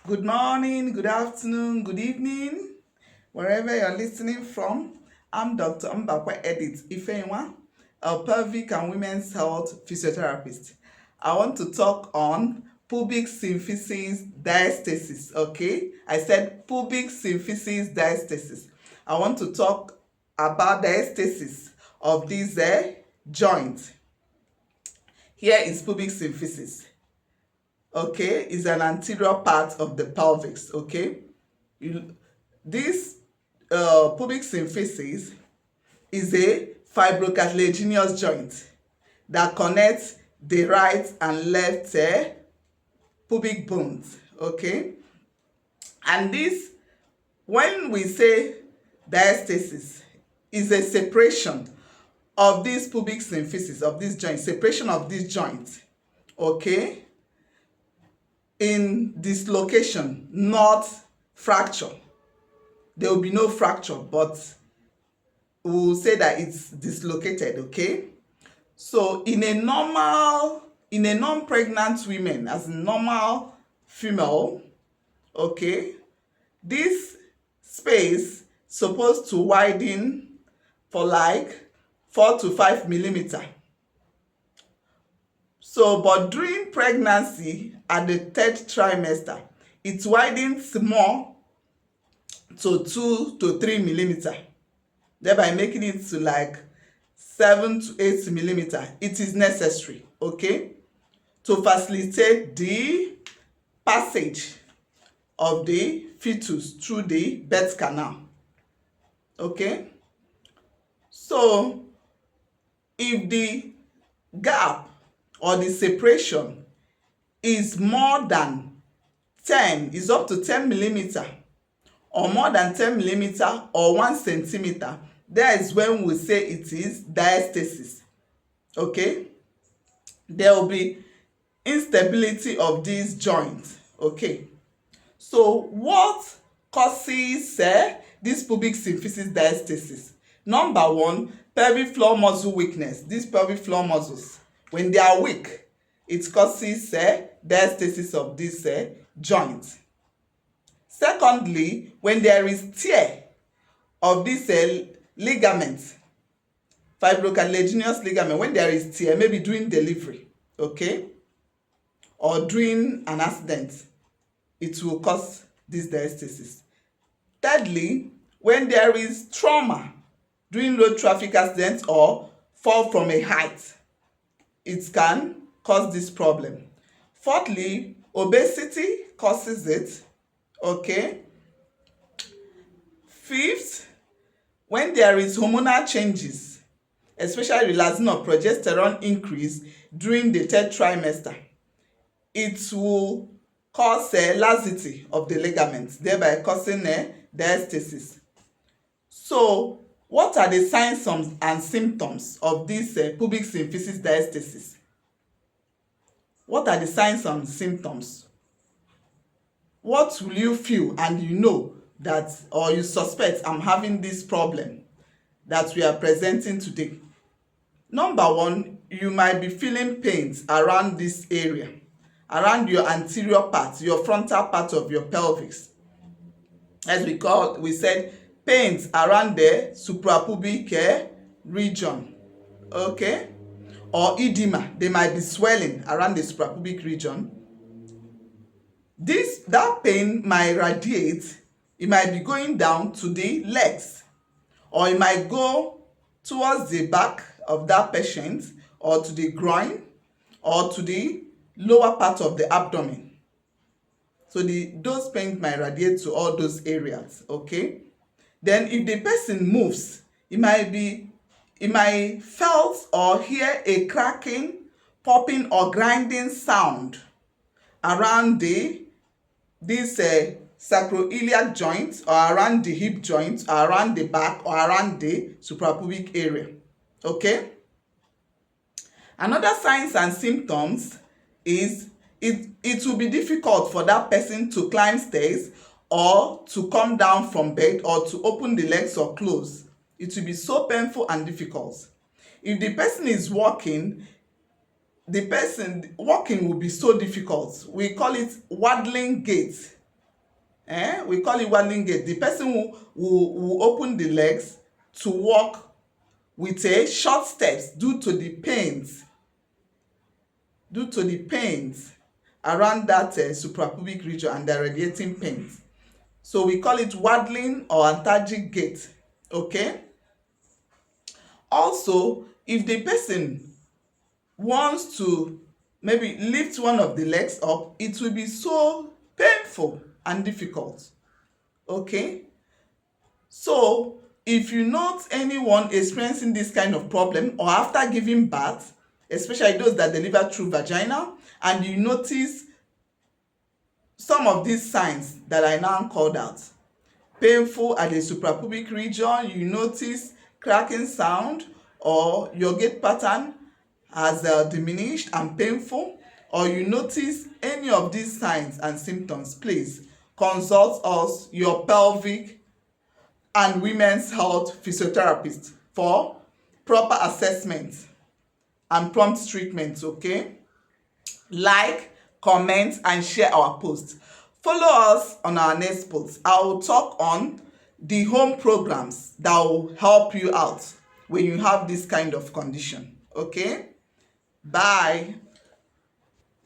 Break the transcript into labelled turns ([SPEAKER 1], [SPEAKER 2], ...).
[SPEAKER 1] Good morning, good afternoon, good evening, wherever you're listening from. I'm Dr. Mbakwe Edith Ifeanyi, a pelvic and women's health physiotherapist. I want to talk on pubic symphysis diastasis. Okay, I said pubic symphysis diastasis. I want to talk about diastasis of this joint. Here is pubic symphysis. Okay, is an anterior part of the pelvis. Okay, this pubic symphysis is a fibrocartilaginous joint that connects the right and left pubic bones. Okay, and this, when we say diastasis, is a separation of this pubic symphysis, of this joint, separation of this joint. Okay, in dislocation, not fracture. There will be no fracture, but we'll say that it's dislocated. Okay, so in a non-pregnant women, as a normal female, okay, this space supposed to widen for like 4 to 5 millimeter. So, but during pregnancy at the third trimester, it widens more to 2 to 3 millimeter, thereby making it to like 7 to 8 millimeter. It is necessary, okay, to facilitate the passage of the fetus through the birth canal. Okay, so if the gap or the separation is more than 10, is up to 10 millimeter, or more than 10 millimeter or 1 centimeter, that is when we say it is diastasis. Okay, there will be instability of this joint. Okay, so what causes this pubic symphysis diastasis? Number one, pelvic floor muscle weakness. These pelvic floor muscles, when they are weak, it causes diastasis of this joint. Secondly, when there is tear of this ligament, fibrocartilaginous ligament, when there is tear, maybe during delivery, okay, or during an accident, it will cause this diastasis. Thirdly, when there is trauma during road traffic accident or fall from a height, it can cause this problem. Fourthly, obesity causes it. Okay. Fifth, when there is hormonal changes, especially relaxin or progesterone increase during the third trimester, it will cause laxity of the ligaments, thereby causing diastasis. So, what are the signs and symptoms of this pubic symphysis diastasis? What are the signs and symptoms? What will you feel and you know that, or you suspect, I'm having this problem that we are presenting today? Number one, you might be feeling pains around this area, around your anterior part, your frontal part of your pelvis. As we said, pains around the suprapubic region. Okay, or edema, they might be swelling around the suprapubic region. That pain might radiate, it might be going down to the legs, or it might go towards the back of that patient, or to the groin, or to the lower part of the abdomen. So those pains might radiate to all those areas. Okay, then if the person moves, it might felt or hear a cracking, popping or grinding sound around this sacroiliac joint, or around the hip joint, or around the back, or around the suprapubic area. Okay, another signs and symptoms is it will be difficult for that person to climb stairs, or to come down from bed, or to open the legs or close. It will be so painful and difficult. If the person is walking, the person walking will be so difficult. We call it waddling gait. We call it waddling gait. The person will open the legs to walk with a short steps due to the pains around that suprapubic region and the radiating pains. So we call it waddling or antalgic gait. Okay. Also, if the person wants to maybe lift one of the legs up, it will be so painful and difficult. Okay. So if you note anyone experiencing this kind of problem or after giving birth, especially those that deliver through vagina, and you notice some of these signs that I now called out, painful at the suprapubic region, you notice cracking sound, or your gait pattern has diminished and painful, or you notice any of these signs and symptoms, please consult us, your pelvic and women's health physiotherapist, for proper assessment and prompt treatment. Okay. Like, comment and share our post. Follow us on our next post. I will talk on the home programs that will help you out when you have this kind of condition. Okay. Bye.